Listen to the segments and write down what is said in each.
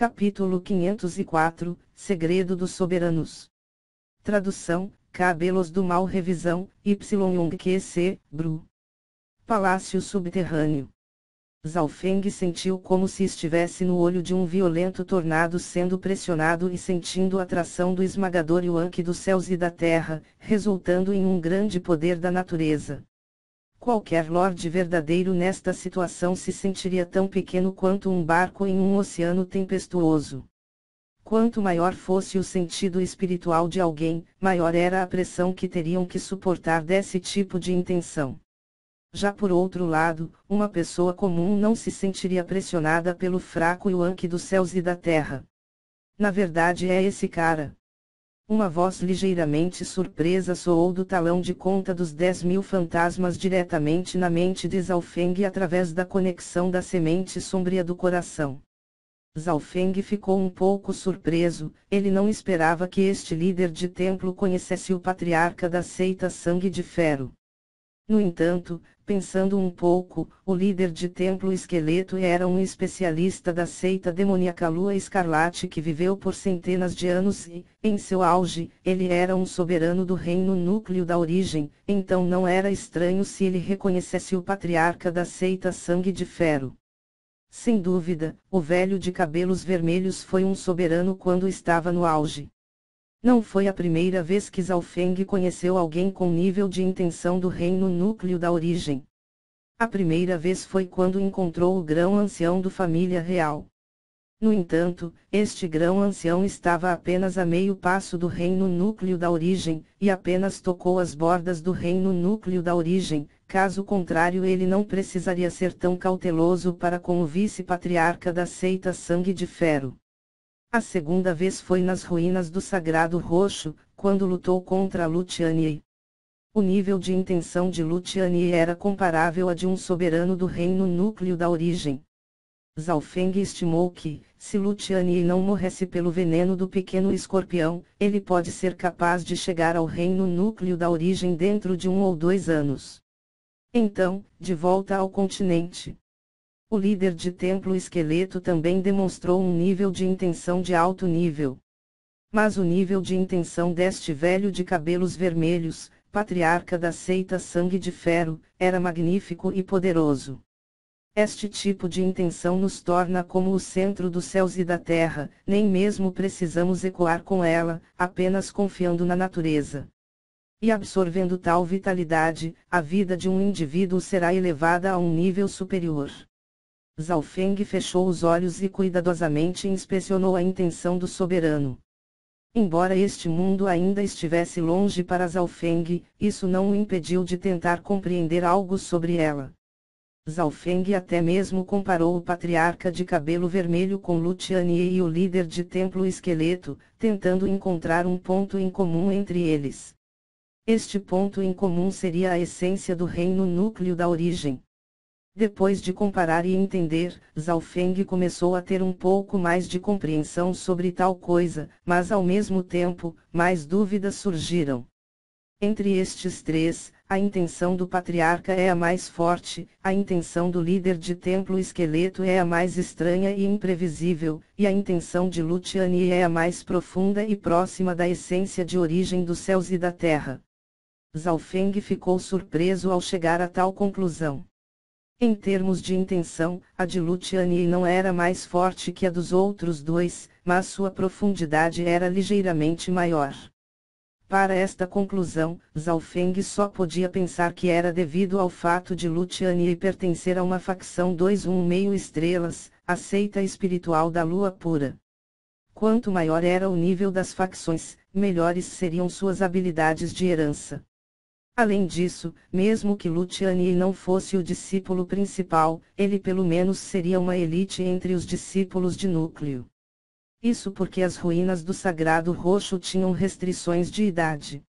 Capítulo 504, Segredo dos Soberanos. Tradução, Cabelos do Mal. Revisão, Y. Young Q.C., Bru. Palácio Subterrâneo. Zhao Feng sentiu como se estivesse no olho de um violento tornado sendo pressionado e sentindo a atração do esmagador Yuan-Qi dos céus e da terra, resultando em um grande poder da natureza. Qualquer lorde verdadeiro nesta situação se sentiria tão pequeno quanto um barco em um oceano tempestuoso. Quanto maior fosse o sentido espiritual de alguém, maior era a pressão que teriam que suportar desse tipo de intenção. Já por outro lado, uma pessoa comum não se sentiria pressionada pelo fraco Yuan-Qi dos céus e da terra. Na verdade é esse cara. Uma voz ligeiramente surpresa soou do talão de conta dos 10.000 fantasmas diretamente na mente de Zhao Feng através da conexão da semente sombria do coração. Zhao Feng ficou um pouco surpreso, ele não esperava que este líder de templo conhecesse o patriarca da seita Sangue de Ferro. No entanto, pensando um pouco, o líder de templo esqueleto era um especialista da seita demoníaca Lua Escarlate que viveu por centenas de anos e, em seu auge, ele era um soberano do reino núcleo da origem, então não era estranho se ele reconhecesse o patriarca da seita Sangue de Ferro. Sem dúvida, o velho de cabelos vermelhos foi um soberano quando estava no auge. Não foi a primeira vez que Zhao Feng conheceu alguém com nível de intenção do reino núcleo da origem. A primeira vez foi quando encontrou o grão-ancião do família real. No entanto, este grão-ancião estava apenas a meio passo do reino núcleo da origem, e apenas tocou as bordas do reino núcleo da origem, caso contrário ele não precisaria ser tão cauteloso para com o vice-patriarca da seita Sangue de Ferro. A segunda vez foi nas ruínas do Sagrado Roxo, quando lutou contra Lu Tianyi. O nível de intenção de Lu Tianyi era comparável a de um soberano do reino núcleo da origem. Zhao Feng estimou que, se Lu Tianyi não morresse pelo veneno do pequeno escorpião, ele pode ser capaz de chegar ao reino núcleo da origem dentro de 1 ou 2 anos. Então, de volta ao continente. O líder de templo esqueleto também demonstrou um nível de intenção de alto nível. Mas o nível de intenção deste velho de cabelos vermelhos, patriarca da seita Sangue de Ferro, era magnífico e poderoso. Este tipo de intenção nos torna como o centro dos céus e da terra, nem mesmo precisamos ecoar com ela, apenas confiando na natureza. E absorvendo tal vitalidade, a vida de um indivíduo será elevada a um nível superior. Zhao Feng fechou os olhos e cuidadosamente inspecionou a intenção do soberano. Embora este mundo ainda estivesse longe para Zhao Feng, isso não o impediu de tentar compreender algo sobre ela. Zhao Feng até mesmo comparou o patriarca de cabelo vermelho com Lu Tianyi e o líder de templo esqueleto, tentando encontrar um ponto em comum entre eles. Este ponto em comum seria a essência do reino núcleo da origem. Depois de comparar e entender, Zhao Feng começou a ter um pouco mais de compreensão sobre tal coisa, mas ao mesmo tempo, mais dúvidas surgiram. Entre estes três, a intenção do patriarca é a mais forte, a intenção do líder de templo esqueleto é a mais estranha e imprevisível, e a intenção de Lu Tianyi é a mais profunda e próxima da essência de origem dos céus e da terra. Zhao Feng ficou surpreso ao chegar a tal conclusão. Em termos de intenção, a de Lu Tianyi não era mais forte que a dos outros dois, mas sua profundidade era ligeiramente maior. Para esta conclusão, Zhao Feng só podia pensar que era devido ao fato de Lu Tianyi pertencer a uma facção 2,5 estrelas, a seita espiritual da Lua Pura. Quanto maior era o nível das facções, melhores seriam suas habilidades de herança. Além disso, mesmo que Lu Tianyi não fosse o discípulo principal, ele pelo menos seria uma elite entre os discípulos de núcleo. Isso porque as ruínas do Sagrado Roxo tinham restrições de idade.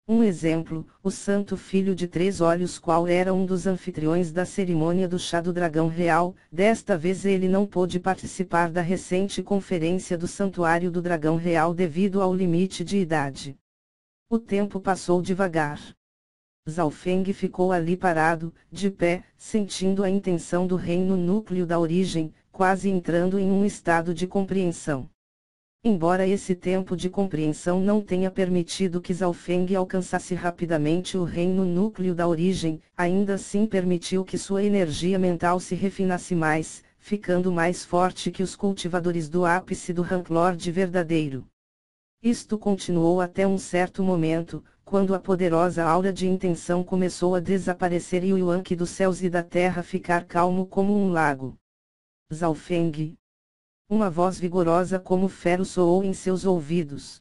Um exemplo, o Santo Filho de Três Olhos, qual era um dos anfitriões da cerimônia do chá do dragão real, desta vez ele não pôde participar da recente conferência do Santuário do Dragão Real devido ao limite de idade. O tempo passou devagar. Zhao Feng ficou ali parado, de pé, sentindo a intenção do reino núcleo da origem, quase entrando em um estado de compreensão. Embora esse tempo de compreensão não tenha permitido que Zhao Feng alcançasse rapidamente o reino núcleo da origem, ainda assim permitiu que sua energia mental se refinasse mais, ficando mais forte que os cultivadores do ápice do Ranklord verdadeiro. Isto continuou até um certo momento, quando a poderosa aura de intenção começou a desaparecer e o Yuan-Qi dos céus e da terra ficar calmo como um lago. Zhao Feng. Uma voz vigorosa como ferro soou em seus ouvidos.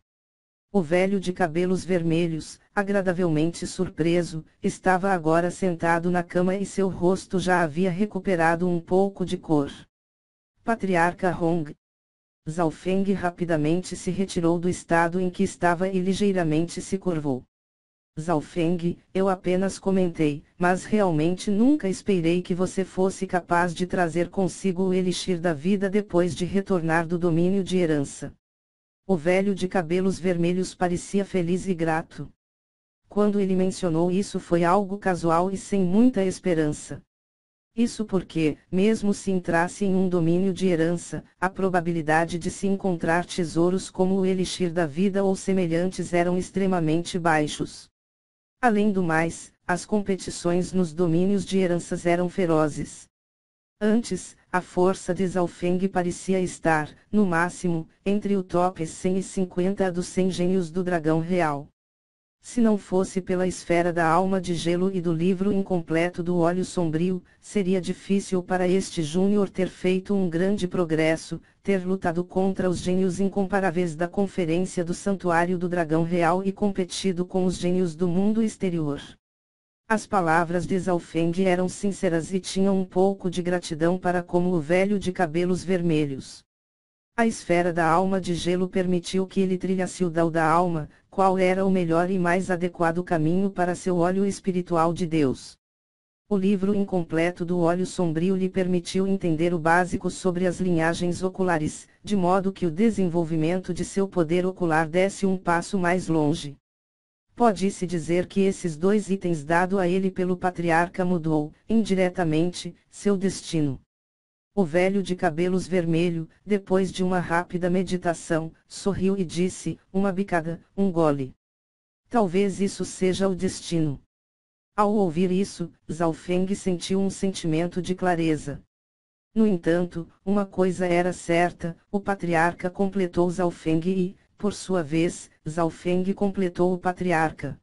O velho de cabelos vermelhos, agradavelmente surpreso, estava agora sentado na cama e seu rosto já havia recuperado um pouco de cor. Patriarca Hong. Zhao Feng rapidamente se retirou do estado em que estava e ligeiramente se curvou. Zhao Feng, eu apenas comentei, mas realmente nunca esperei que você fosse capaz de trazer consigo o elixir da vida depois de retornar do domínio de herança. O velho de cabelos vermelhos parecia feliz e grato. Quando ele mencionou isso foi algo casual e sem muita esperança. Isso porque, mesmo se entrasse em um domínio de herança, a probabilidade de se encontrar tesouros como o elixir da vida ou semelhantes eram extremamente baixos. Além do mais, as competições nos domínios de heranças eram ferozes. Antes, a força de Zhao Feng parecia estar, no máximo, entre o top 150 dos 100 gênios do dragão real. Se não fosse pela esfera da alma de gelo e do livro incompleto do óleo sombrio, seria difícil para este júnior ter feito um grande progresso, ter lutado contra os gênios incomparáveis da Conferência do Santuário do Dragão Real e competido com os gênios do mundo exterior. As palavras de Zhao Feng eram sinceras e tinham um pouco de gratidão para como o velho de cabelos vermelhos. A esfera da alma de gelo permitiu que ele trilhasse o Dao da alma, qual era o melhor e mais adequado caminho para seu óleo espiritual de Deus. O livro incompleto do óleo sombrio lhe permitiu entender o básico sobre as linhagens oculares, de modo que o desenvolvimento de seu poder ocular desse um passo mais longe. Pode-se dizer que esses dois itens dado a ele pelo patriarca mudou, indiretamente, seu destino. O velho de cabelos vermelho, depois de uma rápida meditação, sorriu e disse, uma bicada, um gole. Talvez isso seja o destino. Ao ouvir isso, Zhao Feng sentiu um sentimento de clareza. No entanto, uma coisa era certa, o patriarca completou Zhao Feng e, por sua vez, Zhao Feng completou o patriarca.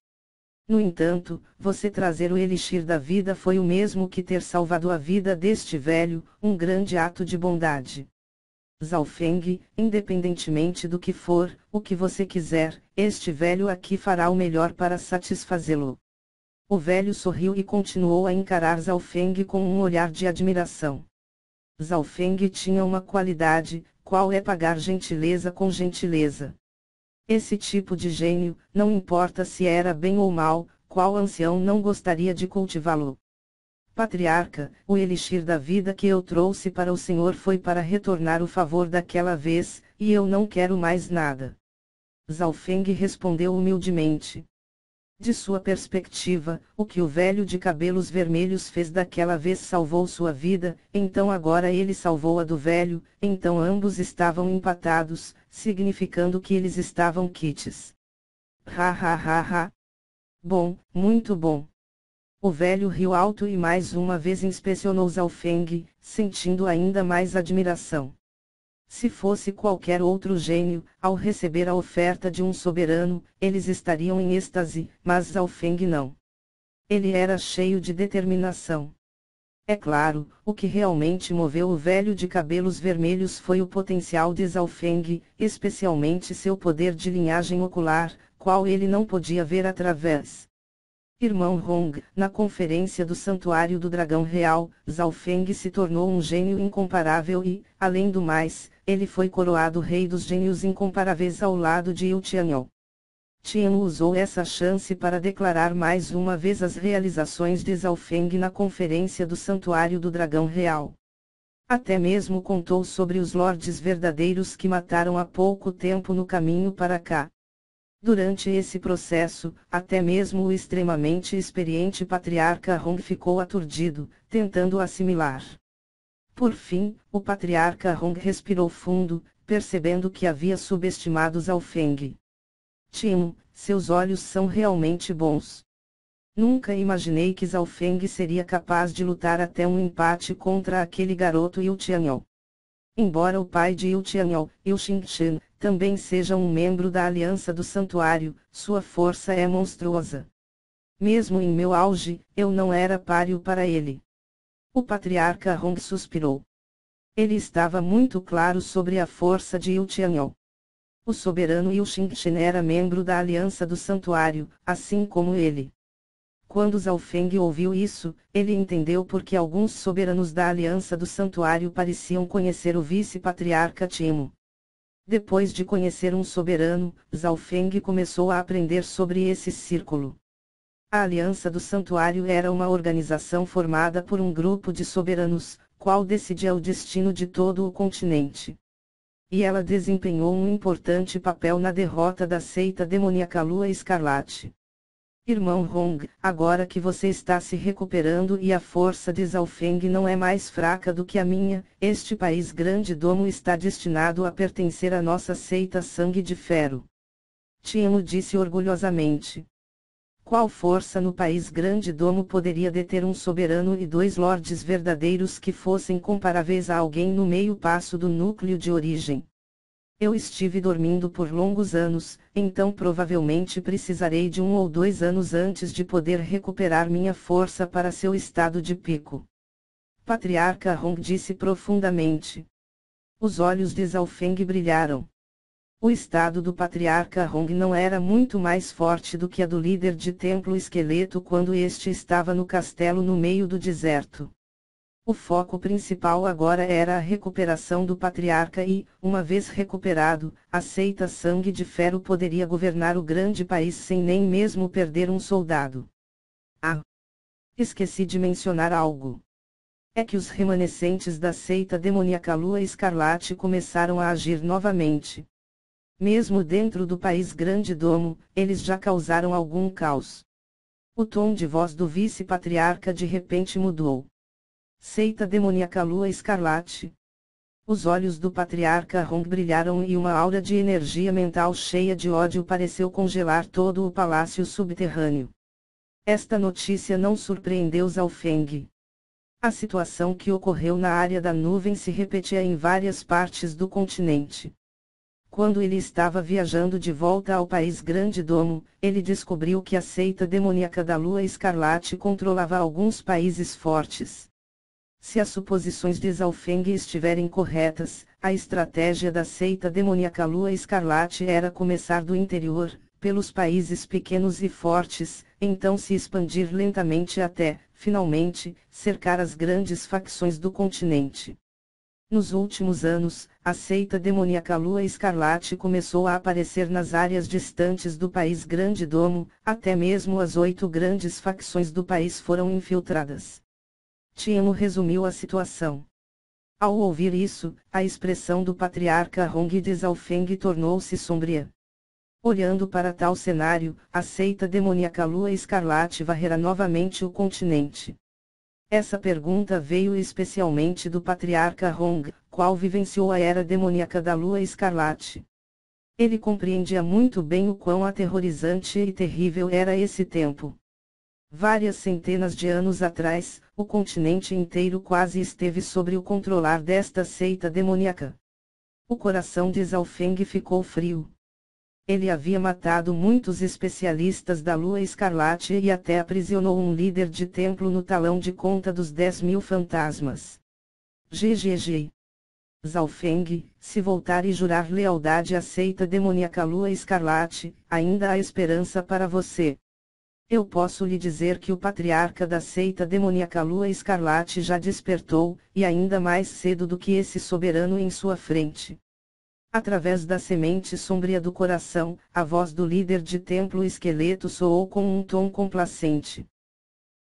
No entanto, você trazer o elixir da vida foi o mesmo que ter salvado a vida deste velho, um grande ato de bondade. Zhao Feng, independentemente do que for, o que você quiser, este velho aqui fará o melhor para satisfazê-lo. O velho sorriu e continuou a encarar Zhao Feng com um olhar de admiração. Zhao Feng tinha uma qualidade, qual é pagar gentileza com gentileza. Esse tipo de gênio, não importa se era bem ou mal, qual ancião não gostaria de cultivá-lo? Patriarca, o elixir da vida que eu trouxe para o Senhor foi para retornar o favor daquela vez, e eu não quero mais nada. Zhao Feng respondeu humildemente. De sua perspectiva, o que o velho de cabelos vermelhos fez daquela vez salvou sua vida, então agora ele salvou a do velho, então ambos estavam empatados, significando que eles estavam quites. Ha ha ha ha. Bom, muito bom. O velho riu alto e mais uma vez inspecionou Zhao Feng, sentindo ainda mais admiração. Se fosse qualquer outro gênio, ao receber a oferta de um soberano, eles estariam em êxtase, mas Zhao Feng não. Ele era cheio de determinação. É claro, o que realmente moveu o velho de cabelos vermelhos foi o potencial de Zhao Feng, especialmente seu poder de linhagem ocular, qual ele não podia ver através. Irmão Hong, na conferência do Santuário do Dragão Real, Zhao Feng se tornou um gênio incomparável e, além do mais, ele foi coroado rei dos gênios incomparáveis ao lado de Yu Tianyao. Tian usou essa chance para declarar mais uma vez as realizações de Zhao Feng na conferência do Santuário do Dragão Real. Até mesmo contou sobre os lordes verdadeiros que mataram há pouco tempo no caminho para cá. Durante esse processo, até mesmo o extremamente experiente patriarca Hong ficou aturdido, tentando assimilar. Por fim, o patriarca Hong respirou fundo, percebendo que havia subestimado Zhao Feng. Timo, seus olhos são realmente bons. Nunca imaginei que Zhao Feng seria capaz de lutar até um empate contra aquele garoto Yu Tianyao. Embora o pai de Yu Tianyao, Yu Xingchen, também seja um membro da Aliança do Santuário, sua força é monstruosa. Mesmo em meu auge, eu não era páreo para ele. O patriarca Hong suspirou. Ele estava muito claro sobre a força de Yu Tianyao. O soberano Yu Xingchen era membro da Aliança do Santuário, assim como ele. Quando Zhao Feng ouviu isso, ele entendeu por que alguns soberanos da Aliança do Santuário pareciam conhecer o vice-patriarca Timo. Depois de conhecer um soberano, Zhao Feng começou a aprender sobre esse círculo. A Aliança do Santuário era uma organização formada por um grupo de soberanos, qual decidia o destino de todo o continente. E ela desempenhou um importante papel na derrota da seita demoníaca Lua Escarlate. Irmão Hong, agora que você está se recuperando e a força de Zhao Feng não é mais fraca do que a minha, este país grande domo está destinado a pertencer à nossa seita Sangue de Ferro. Timo disse orgulhosamente. Qual força no país grande domo poderia deter um soberano e dois lordes verdadeiros que fossem comparáveis a alguém no meio passo do núcleo de origem? Eu estive dormindo por longos anos, então provavelmente precisarei de 1 ou 2 anos antes de poder recuperar minha força para seu estado de pico. Patriarca Hong disse profundamente. Os olhos de Zhao Feng brilharam. O estado do patriarca Hong não era muito mais forte do que a do líder de templo esqueleto quando este estava no castelo no meio do deserto. O foco principal agora era a recuperação do patriarca e, uma vez recuperado, a seita Sangue de Ferro poderia governar o grande país sem nem mesmo perder um soldado. Ah! Esqueci de mencionar algo. É que os remanescentes da seita demoníaca Lua Escarlate começaram a agir novamente. Mesmo dentro do país Grande Domo, eles já causaram algum caos. O tom de voz do vice-patriarca de repente mudou. Seita demoníaca Lua Escarlate. Os olhos do patriarca Hong brilharam e uma aura de energia mental cheia de ódio pareceu congelar todo o palácio subterrâneo. Esta notícia não surpreendeu Zhao Feng. A situação que ocorreu na área da nuvem se repetia em várias partes do continente. Quando ele estava viajando de volta ao país Grande Domo, ele descobriu que a seita demoníaca da Lua Escarlate controlava alguns países fortes. Se as suposições de Zhao Feng estiverem corretas, a estratégia da seita demoníaca Lua Escarlate era começar do interior, pelos países pequenos e fortes, então se expandir lentamente até, finalmente, cercar as grandes facções do continente. Nos últimos anos, a seita demoníaca Lua Escarlate começou a aparecer nas áreas distantes do país Grande Domo, até mesmo as 8 grandes facções do país foram infiltradas. Timo resumiu a situação. Ao ouvir isso, a expressão do patriarca Hong de Zhao Feng tornou-se sombria. Olhando para tal cenário, a seita demoníaca Lua Escarlate varrerá novamente o continente. Essa pergunta veio especialmente do patriarca Hong, qual vivenciou a era demoníaca da Lua Escarlate. Ele compreendia muito bem o quão aterrorizante e terrível era esse tempo. Várias centenas de anos atrás, o continente inteiro quase esteve sob o controlar desta seita demoníaca. O coração de Zhao Feng ficou frio. Ele havia matado muitos especialistas da Lua Escarlate e até aprisionou um líder de templo no talão de conta dos 10.000 fantasmas. GGG. Zhao Feng, se voltar e jurar lealdade à seita demoníaca Lua Escarlate, ainda há esperança para você. Eu posso lhe dizer que o patriarca da seita demoníaca Lua Escarlate já despertou, e ainda mais cedo do que esse soberano em sua frente. Através da semente sombria do coração, a voz do líder de templo esqueleto soou com um tom complacente.